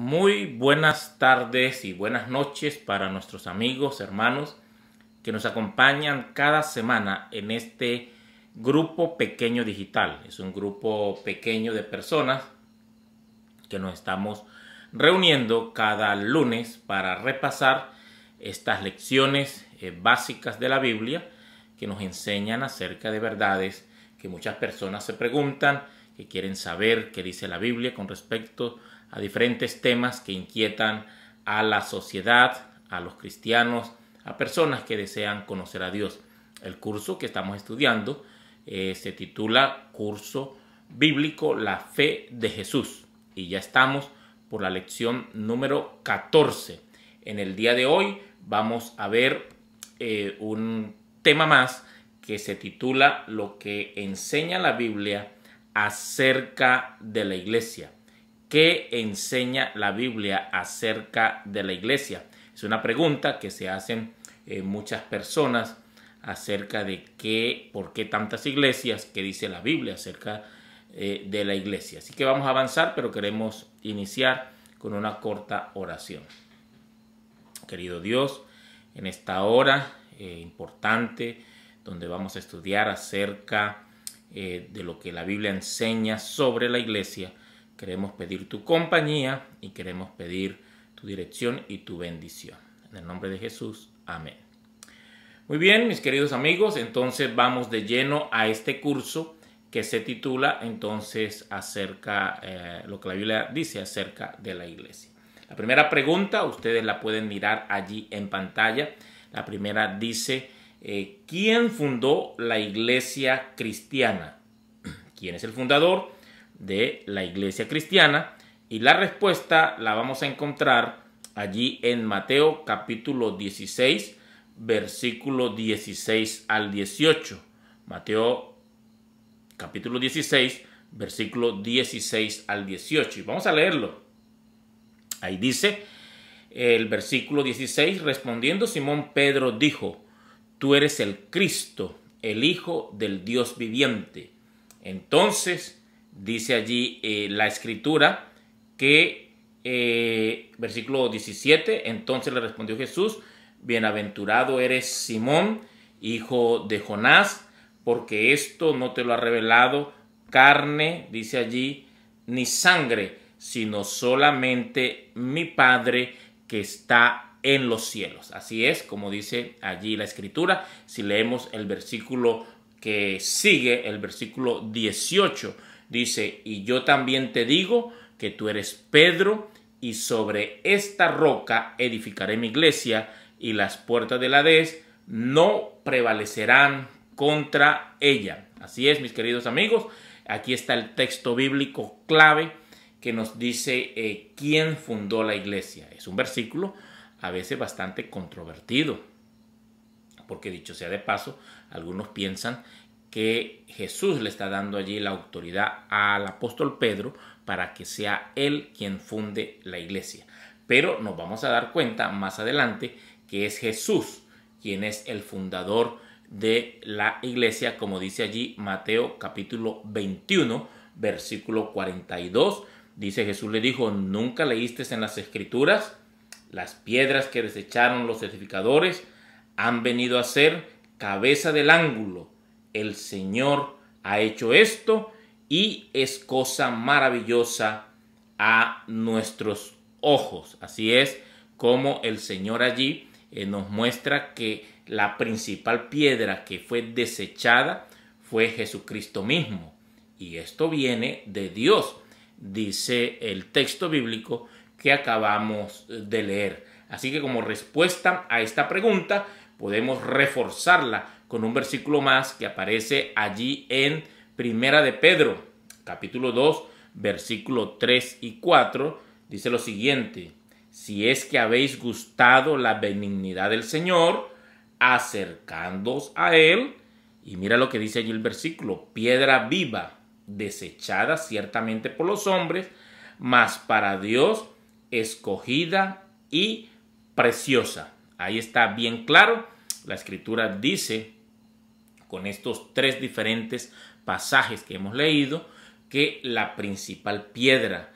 Muy buenas tardes y buenas noches para nuestros amigos, hermanos que nos acompañan cada semana en este grupo pequeño digital. Es un grupo pequeño de personas que nos estamos reuniendo cada lunes para repasar estas lecciones básicas de la Biblia que nos enseñan acerca de verdades que muchas personas se preguntan, que quieren saber qué dice la Biblia con respecto a diferentes temas que inquietan a la sociedad, a los cristianos, a personas que desean conocer a Dios. El curso que estamos estudiando se titula Curso Bíblico La Fe de Jesús y ya estamos por la lección número 14. En el día de hoy vamos a ver un tema más que se titula Lo que enseña la Biblia acerca de la iglesia. ¿Qué enseña la Biblia acerca de la iglesia? Es una pregunta que se hacen muchas personas acerca de por qué tantas iglesias, qué dice la Biblia acerca de la iglesia. Así que vamos a avanzar, pero queremos iniciar con una corta oración. Querido Dios, en esta hora importante, donde vamos a estudiar acerca de lo que la Biblia enseña sobre la iglesia, queremos pedir tu compañía y queremos pedir tu dirección y tu bendición. En el nombre de Jesús, amén. Muy bien, mis queridos amigos, entonces vamos de lleno a este curso que se titula entonces acerca, lo que la Biblia dice acerca de la iglesia. La primera pregunta, ustedes la pueden mirar allí en pantalla. La primera dice, ¿quién fundó la iglesia cristiana? ¿Quién es el fundador de la iglesia cristiana? Y la respuesta la vamos a encontrar allí en Mateo capítulo 16, versículo 16 al 18. Mateo capítulo 16, versículo 16 al 18. Y vamos a leerlo. Ahí dice el versículo 16, respondiendo Simón Pedro dijo, tú eres el Cristo, el Hijo del Dios viviente. Entonces dice allí la escritura que, versículo 17, entonces le respondió Jesús, bienaventurado eres Simón, hijo de Jonás, porque esto no te lo ha revelado carne, dice allí, ni sangre, sino solamente mi Padre que está en los cielos. Así es, como dice allí la escritura. Si leemos el versículo que sigue, el versículo 18, dice, y yo también te digo que tú eres Pedro, y sobre esta roca edificaré mi iglesia, y las puertas del Hades no prevalecerán contra ella. Así es, mis queridos amigos, aquí está el texto bíblico clave que nos dice quién fundó la iglesia. Es un versículo a veces bastante controvertido, porque dicho sea de paso, algunos piensan que Jesús le está dando allí la autoridad al apóstol Pedro para que sea él quien funde la iglesia. Pero nos vamos a dar cuenta más adelante que es Jesús quien es el fundador de la iglesia, como dice allí Mateo capítulo 21, versículo 42. Dice, Jesús le dijo, ¿nunca leíste en las escrituras? Las piedras que desecharon los edificadores han venido a ser cabeza del ángulo. El Señor ha hecho esto y es cosa maravillosa a nuestros ojos. Así es como el Señor allí nos muestra que la principal piedra que fue desechada fue Jesucristo mismo. Y esto viene de Dios, dice el texto bíblico que acabamos de leer. Así que como respuesta a esta pregunta podemos reforzarla con un versículo más que aparece allí en Primera de Pedro, capítulo 2, versículo 3 y 4. Dice lo siguiente, si es que habéis gustado la benignidad del Señor, acercándoos a Él, y mira lo que dice allí el versículo, piedra viva, desechada ciertamente por los hombres, mas para Dios escogida y preciosa. Ahí está bien claro. La escritura dice, con estos tres diferentes pasajes que hemos leído, que la principal piedra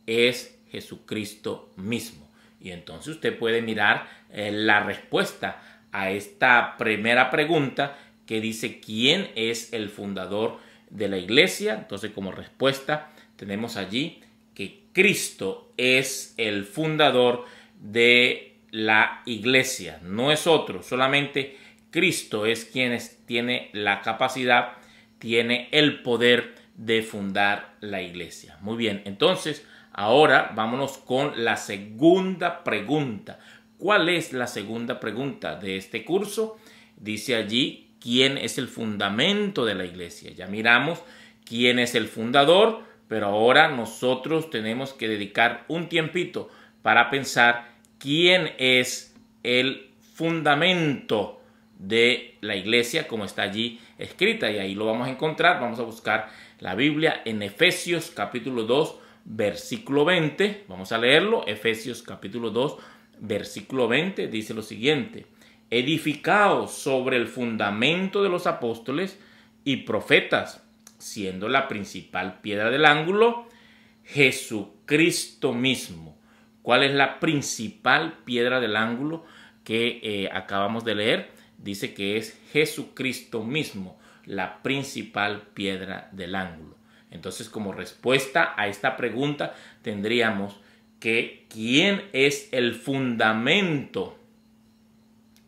es Jesucristo mismo. Y entonces usted puede mirar la respuesta a esta primera pregunta que dice ¿quién es el fundador de la iglesia? Entonces, como respuesta tenemos allí que Cristo es el fundador de la iglesia. No es otro, solamente Cristo es quien tiene la capacidad, tiene el poder de fundar la iglesia. Muy bien, entonces ahora vámonos con la segunda pregunta. ¿Cuál es la segunda pregunta de este curso? Dice allí, ¿quién es el fundamento de la iglesia? Ya miramos quién es el fundador, pero ahora nosotros tenemos que dedicar un tiempito para pensar quién es el fundamento de la iglesia como está allí escrita. Y ahí lo vamos a encontrar. Vamos a buscar la Biblia en Efesios capítulo 2, versículo 20. Vamos a leerlo. Efesios capítulo 2, versículo 20 dice lo siguiente: edificaos sobre el fundamento de los apóstoles y profetas, siendo la principal piedra del ángulo Jesucristo mismo. ¿Cuál es la principal piedra del ángulo que acabamos de leer? Dice que es Jesucristo mismo, la principal piedra del ángulo. Entonces, como respuesta a esta pregunta, tendríamos que ¿quién es el fundamento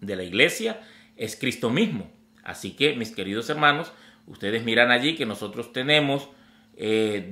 de la iglesia? Es Cristo mismo. Así que, mis queridos hermanos, ustedes miran allí que nosotros tenemos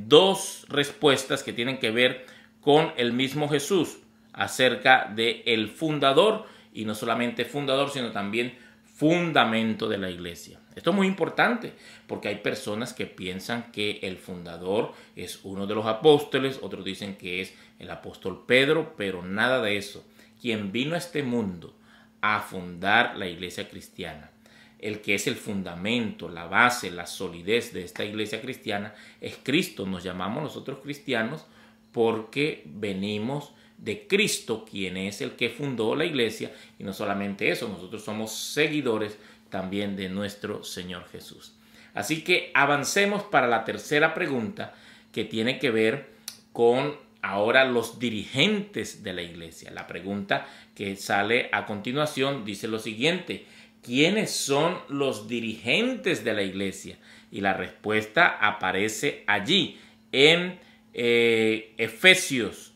dos respuestas que tienen que ver con el mismo Jesús acerca del fundador, y no solamente fundador, sino también fundamento de la iglesia. Esto es muy importante porque hay personas que piensan que el fundador es uno de los apóstoles, otros dicen que es el apóstol Pedro, pero nada de eso. Quien vino a este mundo a fundar la iglesia cristiana, el que es el fundamento, la base, la solidez de esta iglesia cristiana, es Cristo. Nos llamamos nosotros cristianos porque venimos de Cristo, quien es el que fundó la iglesia, y no solamente eso, nosotros somos seguidores también de nuestro Señor Jesús. Así que avancemos para la tercera pregunta, que tiene que ver con ahora los dirigentes de la iglesia. La pregunta que sale a continuación dice lo siguiente: ¿quiénes son los dirigentes de la iglesia? Y la respuesta aparece allí en Efesios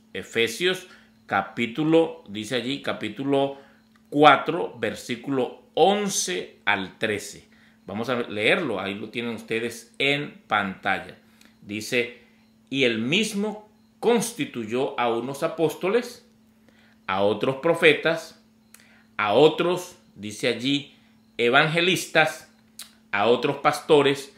capítulo, dice allí, capítulo 4, versículo 11 al 13. Vamos a leerlo, ahí lo tienen ustedes en pantalla. Dice: y él mismo constituyó a unos apóstoles, a otros profetas, a otros, dice allí, evangelistas, a otros pastores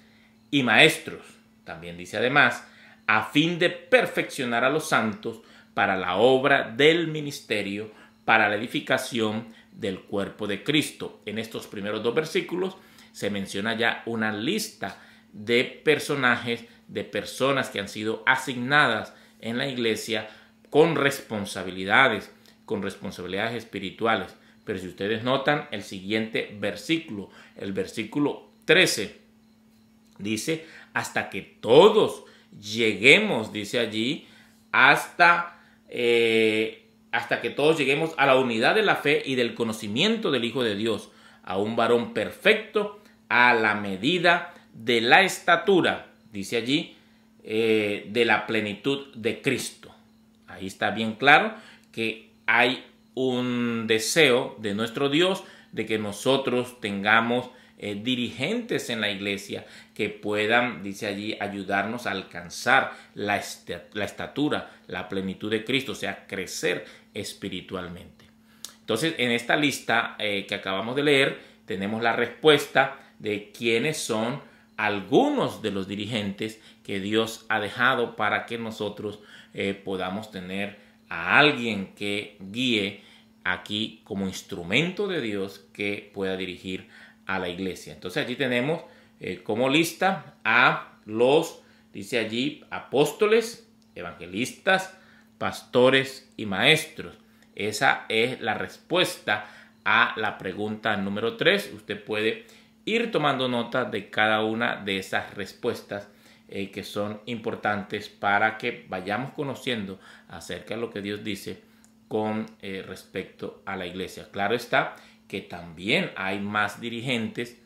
y maestros. También dice además, a fin de perfeccionar a los santos para la obra del ministerio, para la edificación del cuerpo de Cristo. En estos primeros dos versículos se menciona ya una lista de personajes, de personas que han sido asignadas en la iglesia con responsabilidades espirituales. Pero si ustedes notan el siguiente versículo, el versículo 13, dice: hasta que todos lleguemos, dice allí, hasta que todos lleguemos a la unidad de la fe y del conocimiento del Hijo de Dios, a un varón perfecto, a la medida de la estatura, dice allí, de la plenitud de Cristo. Ahí está bien claro que hay un deseo de nuestro Dios de que nosotros tengamos dirigentes en la iglesia que puedan, dice allí, ayudarnos a alcanzar la estatura, la plenitud de Cristo, o sea, crecer espiritualmente. Entonces, en esta lista que acabamos de leer, tenemos la respuesta de quiénes son algunos de los dirigentes que Dios ha dejado para que nosotros podamos tener a alguien que guíe aquí como instrumento de Dios que pueda dirigir a la iglesia. Entonces allí tenemos como lista a los, dice allí, apóstoles, evangelistas, pastores y maestros. Esa es la respuesta a la pregunta número 3. Usted puede ir tomando nota de cada una de esas respuestas que son importantes para que vayamos conociendo acerca de lo que Dios dice con respecto a la iglesia. Claro está que también hay más dirigentes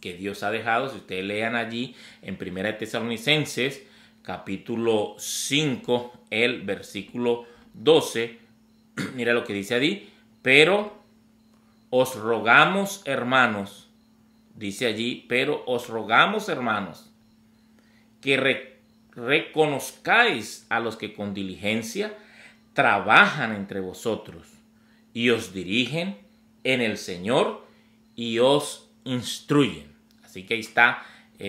que Dios ha dejado. Si ustedes lean allí en 1 Tesalonicenses capítulo 5, el versículo 12, mira lo que dice allí: pero os rogamos, hermanos, dice allí, pero os rogamos, hermanos, que reconozcáis a los que con diligencia trabajan entre vosotros y os dirigen en el Señor y os instruyen. Así que ahí está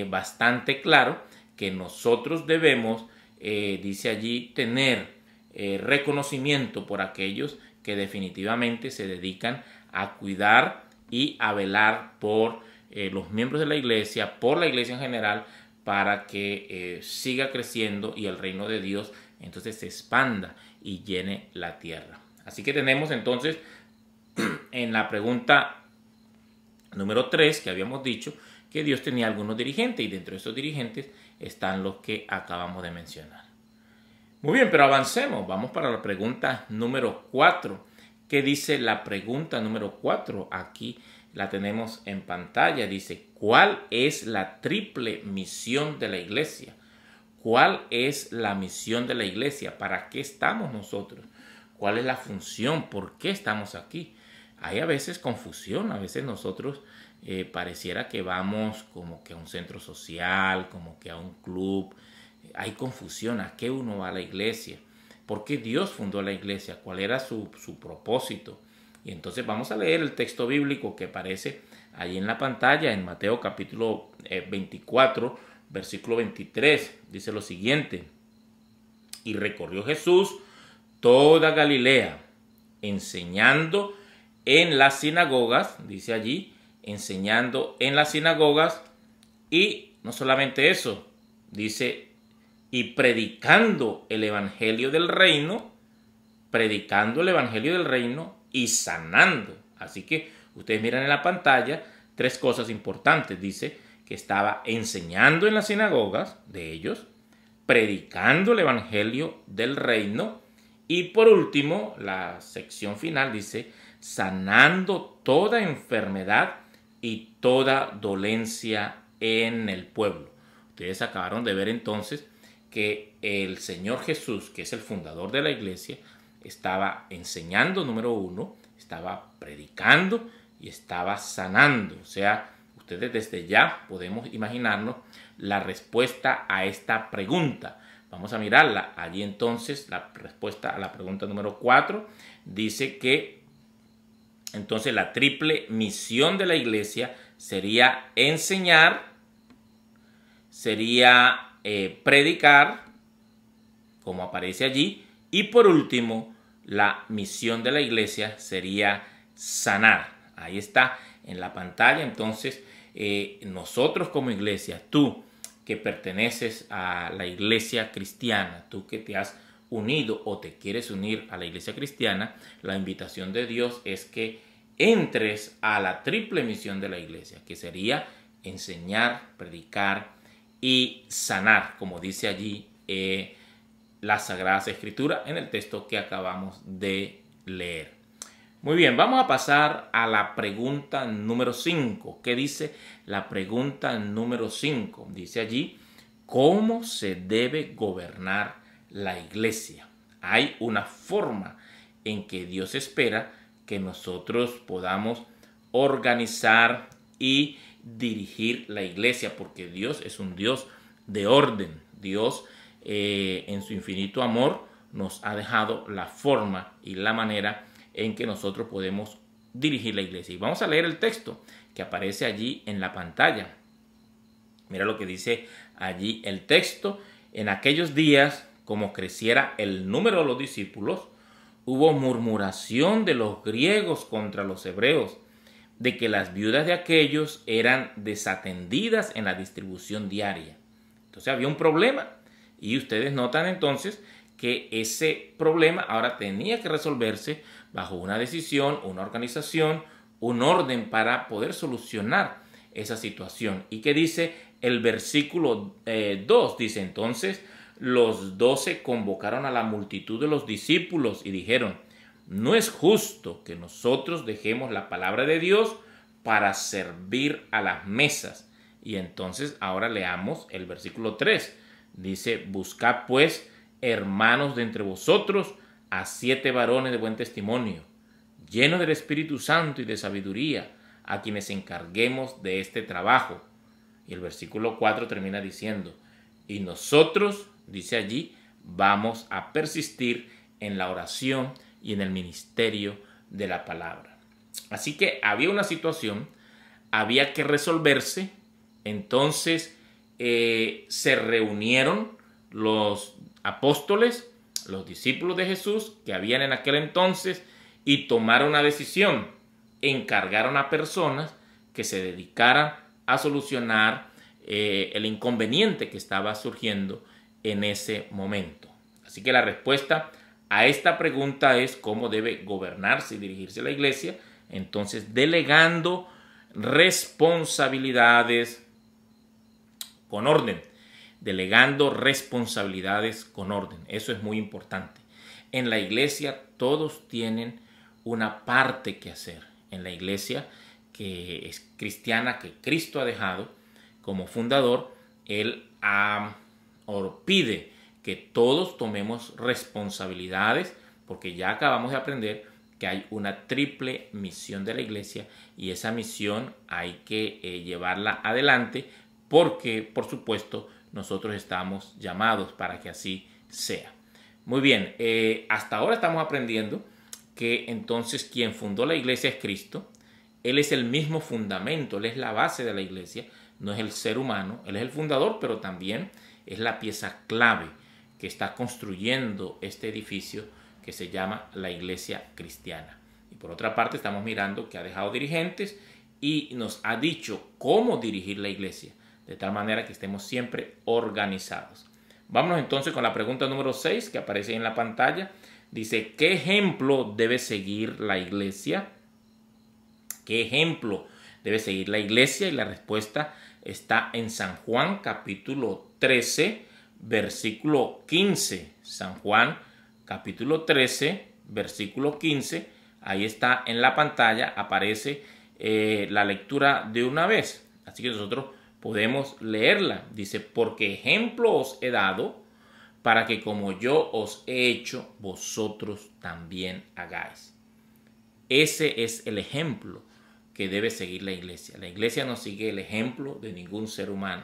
bastante claro que nosotros debemos, dice allí, tener reconocimiento por aquellos que definitivamente se dedican a cuidar y a velar por los miembros de la iglesia, por la iglesia en general, para que siga creciendo y el reino de Dios entonces se expanda y llene la tierra. Así que tenemos entonces en la pregunta número 3 que habíamos dicho que Dios tenía algunos dirigentes, y dentro de esos dirigentes están los que acabamos de mencionar. Muy bien, pero avancemos. Vamos para la pregunta número 4. ¿Qué dice la pregunta número 4? Aquí la tenemos en pantalla. Dice: ¿cuál es la triple misión de la iglesia? ¿Cuál es la misión de la iglesia? ¿Para qué estamos nosotros? ¿Cuál es la función? ¿Por qué estamos aquí? Hay a veces confusión. A veces nosotros pareciera que vamos como que a un centro social, como que a un club. Hay confusión. ¿A qué uno va a la iglesia? ¿Por qué Dios fundó la iglesia? ¿Cuál era su propósito? Y entonces vamos a leer el texto bíblico que aparece ahí en la pantalla, en Mateo capítulo 24, versículo 23. Dice lo siguiente: y recorrió Jesús toda Galilea, enseñando en las sinagogas, dice allí, enseñando en las sinagogas, y no solamente eso, dice, y predicando el evangelio del reino, y sanando. Así que ustedes miran en la pantalla 3 cosas importantes. Dice que estaba enseñando en las sinagogas de ellos, predicando el evangelio del reino, y por último, la sección final dice, sanando toda enfermedad y toda dolencia en el pueblo. Ustedes acabaron de ver entonces que el Señor Jesús, que es el fundador de la iglesia, estaba enseñando, número 1, estaba predicando y estaba sanando. O sea, ustedes desde ya podemos imaginarnos la respuesta a esta pregunta. Vamos a mirarla. Allí entonces la respuesta a la pregunta número 4 dice que entonces la triple misión de la iglesia sería enseñar, sería predicar, como aparece allí, y por último la misión de la iglesia sería sanar. Ahí está en la pantalla. Entonces nosotros como iglesia, tú que perteneces a la iglesia cristiana, tú que te has unido o te quieres unir a la iglesia cristiana, la invitación de Dios es que entres a la triple misión de la iglesia, que sería enseñar, predicar y sanar, como dice allí las Sagradas Escrituras en el texto que acabamos de leer. Muy bien, vamos a pasar a la pregunta número 5. ¿Qué dice la pregunta número 5? Dice allí, ¿cómo se debe gobernar la iglesia? Hay una forma en que Dios espera que nosotros podamos organizar y dirigir la iglesia, porque Dios es un Dios de orden. Dios en su infinito amor nos ha dejado la forma y la manera en que nosotros podemos dirigir la iglesia. Y vamos a leer el texto que aparece allí en la pantalla. Mira lo que dice allí el texto. En aquellos días, como creciera el número de los discípulos, hubo murmuración de los griegos contra los hebreos, de que las viudas de aquellos eran desatendidas en la distribución diaria. Entonces había un problema, y ustedes notan entonces que ese problema ahora tenía que resolverse bajo una decisión, una organización, un orden para poder solucionar esa situación. ¿Y qué dice el versículo 2? Dice, entonces los 12 convocaron a la multitud de los discípulos y dijeron, no es justo que nosotros dejemos la palabra de Dios para servir a las mesas. Y entonces ahora leamos el versículo 3. Dice, buscad pues, hermanos de entre vosotros, a 7 varones de buen testimonio, llenos del Espíritu Santo y de sabiduría, a quienes encarguemos de este trabajo. Y el versículo 4 termina diciendo, y nosotros, dice allí, vamos a persistir en la oración y en el ministerio de la palabra. Así que había una situación, había que resolverse. Entonces se reunieron los apóstoles, los discípulos de Jesús que habían en aquel entonces, y tomaron una decisión. Encargaron a personas que se dedicaran a solucionar el inconveniente que estaba surgiendo en ese momento. Así que la respuesta a esta pregunta es cómo debe gobernarse y dirigirse la iglesia. Entonces, delegando responsabilidades con orden. Delegando responsabilidades con orden. Eso es muy importante. En la iglesia todos tienen una parte que hacer. En la iglesia que es cristiana, que Cristo ha dejado como fundador, Él pide que todos tomemos responsabilidades, porque ya acabamos de aprender que hay una triple misión de la iglesia, y esa misión hay que llevarla adelante, porque por supuesto nosotros estamos llamados para que así sea. Muy bien, hasta ahora estamos aprendiendo que entonces quien fundó la iglesia es Cristo. Él es el mismo fundamento, Él es la base de la iglesia, no es el ser humano. Él es el fundador, pero también es la pieza clave que está construyendo este edificio que se llama la iglesia cristiana. Y por otra parte estamos mirando que ha dejado dirigentes y nos ha dicho cómo dirigir la iglesia, de tal manera que estemos siempre organizados. Vámonos entonces con la pregunta número 6 que aparece en la pantalla. Dice, ¿qué ejemplo debe seguir la iglesia? ¿Qué ejemplo debe seguir la iglesia? Y la respuesta está en San Juan capítulo 13, versículo 15. San Juan capítulo 13, versículo 15. Ahí está en la pantalla, aparece la lectura de una vez. Así que nosotros podemos leerla. Dice, porque ejemplo os he dado para que como yo os he hecho, vosotros también hagáis. Ese es el ejemplo que debe seguir la iglesia. La iglesia no sigue el ejemplo de ningún ser humano.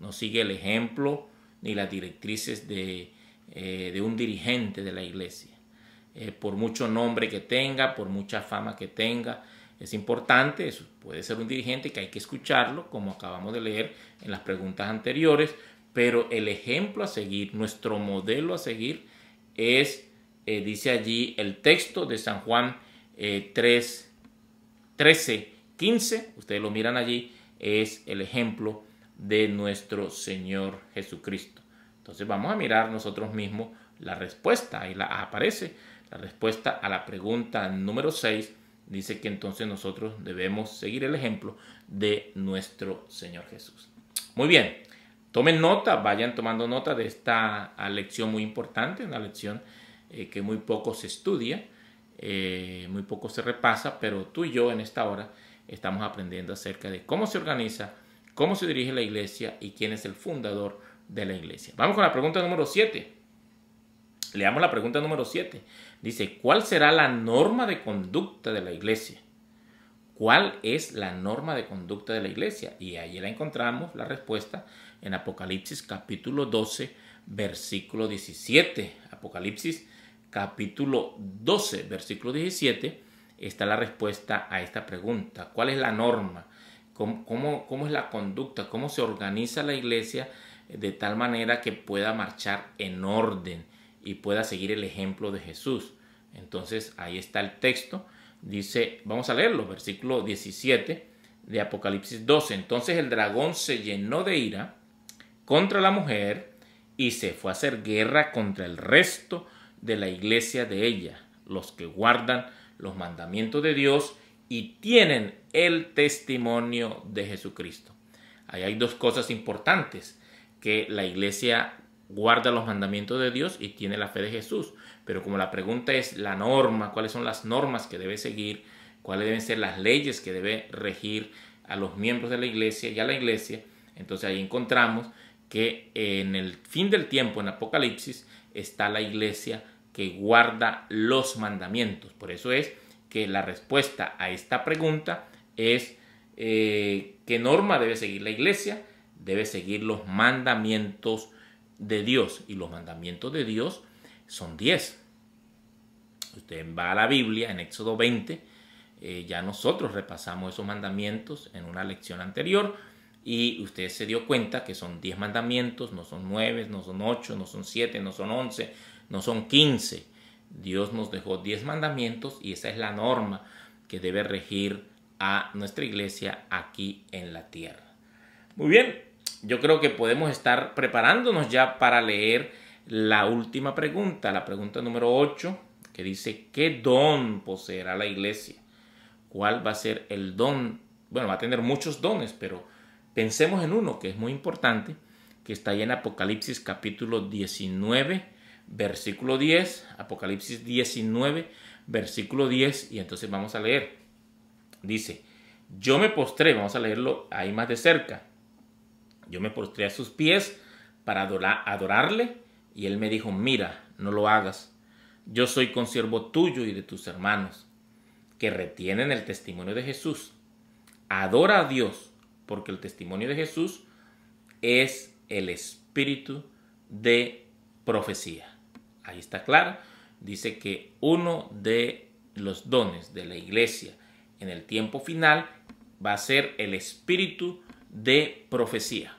No sigue el ejemplo ni las directrices de un dirigente de la iglesia. Por mucho nombre que tenga, por mucha fama que tenga, es importante, eso puede ser un dirigente que hay que escucharlo, como acabamos de leer en las preguntas anteriores, pero el ejemplo a seguir, nuestro modelo a seguir es, dice allí el texto de San Juan 13, 15, ustedes lo miran allí, es el ejemplo de nuestro Señor Jesucristo. Entonces vamos a mirar nosotros mismos la respuesta, ahí aparece la respuesta a la pregunta número 6, dice que entonces nosotros debemos seguir el ejemplo de nuestro Señor Jesús. Muy bien, tomen nota, vayan tomando nota de esta lección muy importante, una lección que muy poco se estudia, muy poco se repasa, pero tú y yo en esta hora estamos aprendiendo acerca de cómo se organiza, cómo se dirige la iglesia y quién es el fundador de la iglesia. Vamos con la pregunta número 7. Leamos la pregunta número 7. Dice, ¿cuál será la norma de conducta de la iglesia? ¿Cuál es la norma de conducta de la iglesia? Y ahí la encontramos, la respuesta, en Apocalipsis capítulo 12, versículo 17. Apocalipsis capítulo 12, versículo 17, está la respuesta a esta pregunta. ¿Cuál es la norma? ¿Cómo es la conducta? ¿Cómo se organiza la iglesia de tal manera que pueda marchar en orden y pueda seguir el ejemplo de Jesús? Entonces ahí está el texto. Dice, vamos a leerlo, versículo 17 de Apocalipsis 12. Entonces el dragón se llenó de ira contra la mujer y se fue a hacer guerra contra el resto de la iglesia de ella, los que guardan los mandamientos de Dios y tienen el testimonio de Jesucristo. Ahí hay dos cosas importantes, que la iglesia guarda los mandamientos de Dios y tiene la fe de Jesús. Pero como la pregunta es la norma, cuáles son las normas que debe seguir, cuáles deben ser las leyes que debe regir a los miembros de la iglesia y a la iglesia, entonces ahí encontramos que en el fin del tiempo, en Apocalipsis, está la iglesia que guarda los mandamientos. Por eso es que la respuesta a esta pregunta es ¿qué norma debe seguir la iglesia? Debe seguir los mandamientos de Dios, y los mandamientos de Dios son 10. Usted va a la Biblia en Éxodo 20, ya nosotros repasamos esos mandamientos en una lección anterior y usted se dio cuenta que son 10 mandamientos, no son 9, no son 8, no son 7, no son 11, no son 15. Dios nos dejó 10 mandamientos y esa es la norma que debe regir a nuestra iglesia aquí en la tierra. Muy bien, yo creo que podemos estar preparándonos ya para leer la última pregunta, la pregunta número 8, que dice: ¿qué don poseerá la iglesia? ¿Cuál va a ser el don? Bueno, va a tener muchos dones, pero pensemos en uno que es muy importante, que está ahí en Apocalipsis capítulo 19, versículo 10, Apocalipsis 19, versículo 10, y entonces vamos a leer. Dice: yo me postré, vamos a leerlo ahí más de cerca. Yo me postré a sus pies para adorarle, y él me dijo: mira, no lo hagas. Yo soy consiervo tuyo y de tus hermanos, que retienen el testimonio de Jesús. Adora a Dios, porque el testimonio de Jesús es el espíritu de profecía. Ahí está claro. Dice que uno de los dones de la iglesia en el tiempo final va a ser el espíritu de profecía.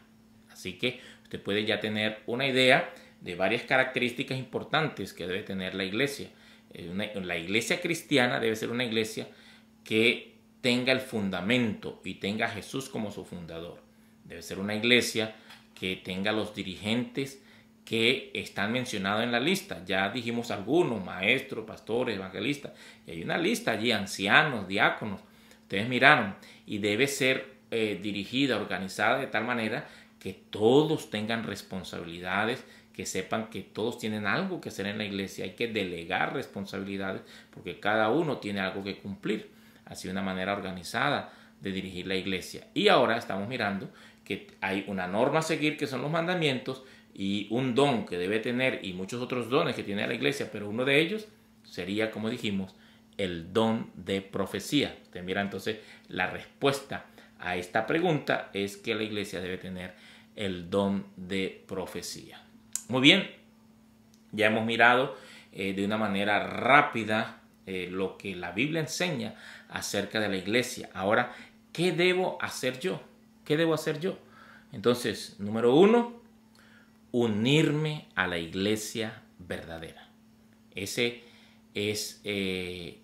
Así que usted puede ya tener una idea de varias características importantes que debe tener la iglesia. La iglesia cristiana debe ser una iglesia que tenga el fundamento y tenga a Jesús como su fundador. Debe ser una iglesia que tenga los dirigentes que están mencionados en la lista. Ya dijimos algunos: maestros, pastores, evangelistas. Y hay una lista allí: ancianos, diáconos. Ustedes miraron. Y debe ser dirigida, organizada de tal manera que todos tengan responsabilidades, que sepan que todos tienen algo que hacer en la iglesia. Hay que delegar responsabilidades porque cada uno tiene algo que cumplir. Así, una manera organizada de dirigir la iglesia. Y ahora estamos mirando que hay una norma a seguir, que son los mandamientos, y un don que debe tener, y muchos otros dones que tiene la iglesia, pero uno de ellos sería, como dijimos, el don de profecía. Usted mira, entonces la respuesta a esta pregunta es que la iglesia debe tener el don de profecía. Muy bien, ya hemos mirado de una manera rápida lo que la Biblia enseña acerca de la iglesia. Ahora, ¿qué debo hacer yo? ¿Qué debo hacer yo? Entonces, número 1, unirme a la iglesia verdadera. Ese es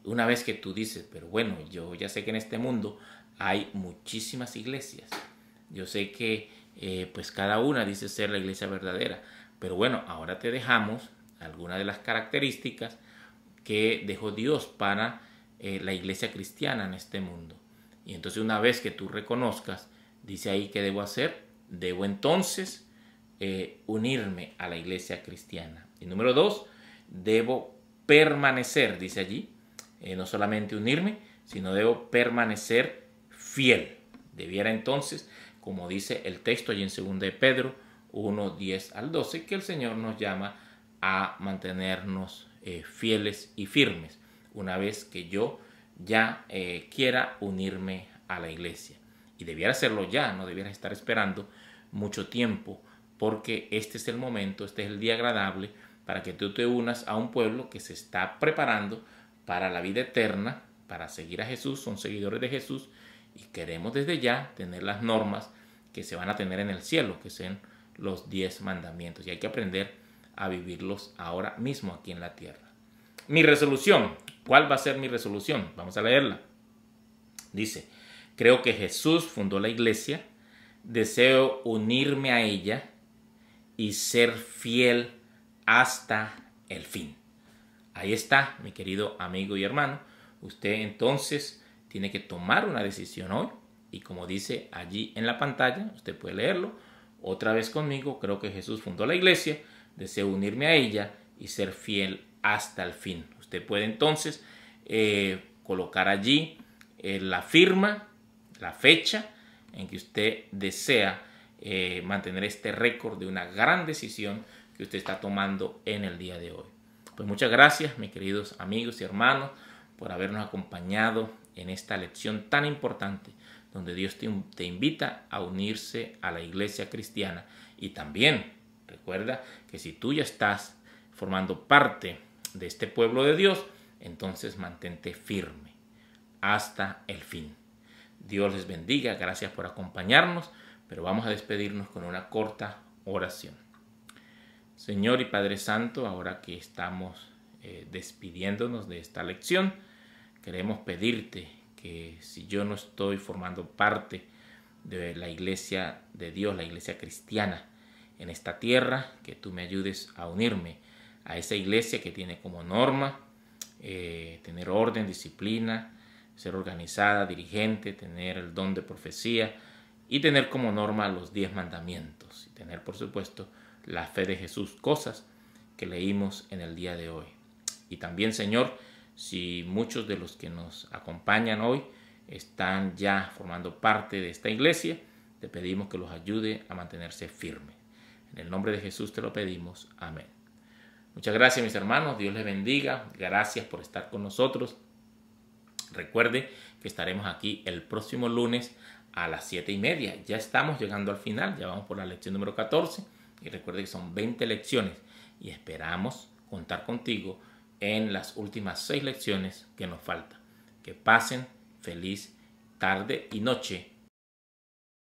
una vez que tú dices: pero bueno, yo ya sé que en este mundo hay muchísimas iglesias. Yo sé que pues cada una dice ser la iglesia verdadera. Pero bueno, ahora te dejamos algunas de las características que dejó Dios para la iglesia cristiana en este mundo. Y entonces, una vez que tú reconozcas, dice ahí: ¿qué debo hacer? Debo entonces unirme a la iglesia cristiana. Y número 2, debo permanecer, dice allí, no solamente unirme, sino debo permanecer fiel. Debiera entonces, como dice el texto allí en 2 de Pedro 1, 10 al 12, que el Señor nos llama a mantenernos fieles y firmes una vez que yo ya quiera unirme a la iglesia. Y debiera hacerlo ya, no debiera estar esperando mucho tiempo, porque este es el momento, este es el día agradable para que tú te unas a un pueblo que se está preparando para la vida eterna, para seguir a Jesús. Son seguidores de Jesús y queremos desde ya tener las normas que se van a tener en el cielo, que son los 10 mandamientos, y hay que aprender a vivirlos ahora mismo aquí en la tierra. Mi resolución. ¿Cuál va a ser mi resolución? Vamos a leerla. Dice: creo que Jesús fundó la iglesia, deseo unirme a ella y ser fiel hasta el fin. Ahí está, mi querido amigo y hermano. Usted entonces tiene que tomar una decisión hoy. Y como dice allí en la pantalla, usted puede leerlo. Otra vez conmigo, creo que Jesús fundó la iglesia, deseo unirme a ella y ser fiel hasta el fin. Usted puede entonces colocar allí la firma, la fecha en que usted desea mantener este récord de una gran decisión que usted está tomando en el día de hoy. Pues muchas gracias, mis queridos amigos y hermanos, por habernos acompañado en esta lección tan importante, donde Dios te invita a unirse a la iglesia cristiana. Y también recuerda que si tú ya estás formando parte de este pueblo de Dios, entonces mantente firme hasta el fin. Dios les bendiga, gracias por acompañarnos, pero vamos a despedirnos con una corta oración. Señor y Padre Santo, ahora que estamos despidiéndonos de esta lección, queremos pedirte que si yo no estoy formando parte de la iglesia de Dios, la iglesia cristiana en esta tierra, que tú me ayudes a unirme a esa iglesia que tiene como norma tener orden, disciplina, ser organizada, dirigente, tener el don de profecía y tener como norma los 10 mandamientos y tener, por supuesto, la fe de Jesús, cosas que leímos en el día de hoy. Y también, Señor, si muchos de los que nos acompañan hoy están ya formando parte de esta iglesia, te pedimos que los ayude a mantenerse firmes. En el nombre de Jesús te lo pedimos. Amén. Muchas gracias, mis hermanos. Dios les bendiga. Gracias por estar con nosotros. Recuerde que estaremos aquí el próximo lunes a las 7:30. Ya estamos llegando al final. Ya vamos por la lección número 14. Y recuerde que son 20 lecciones. Y esperamos contar contigo en las últimas 6 lecciones que nos faltan. Que pasen feliz tarde y noche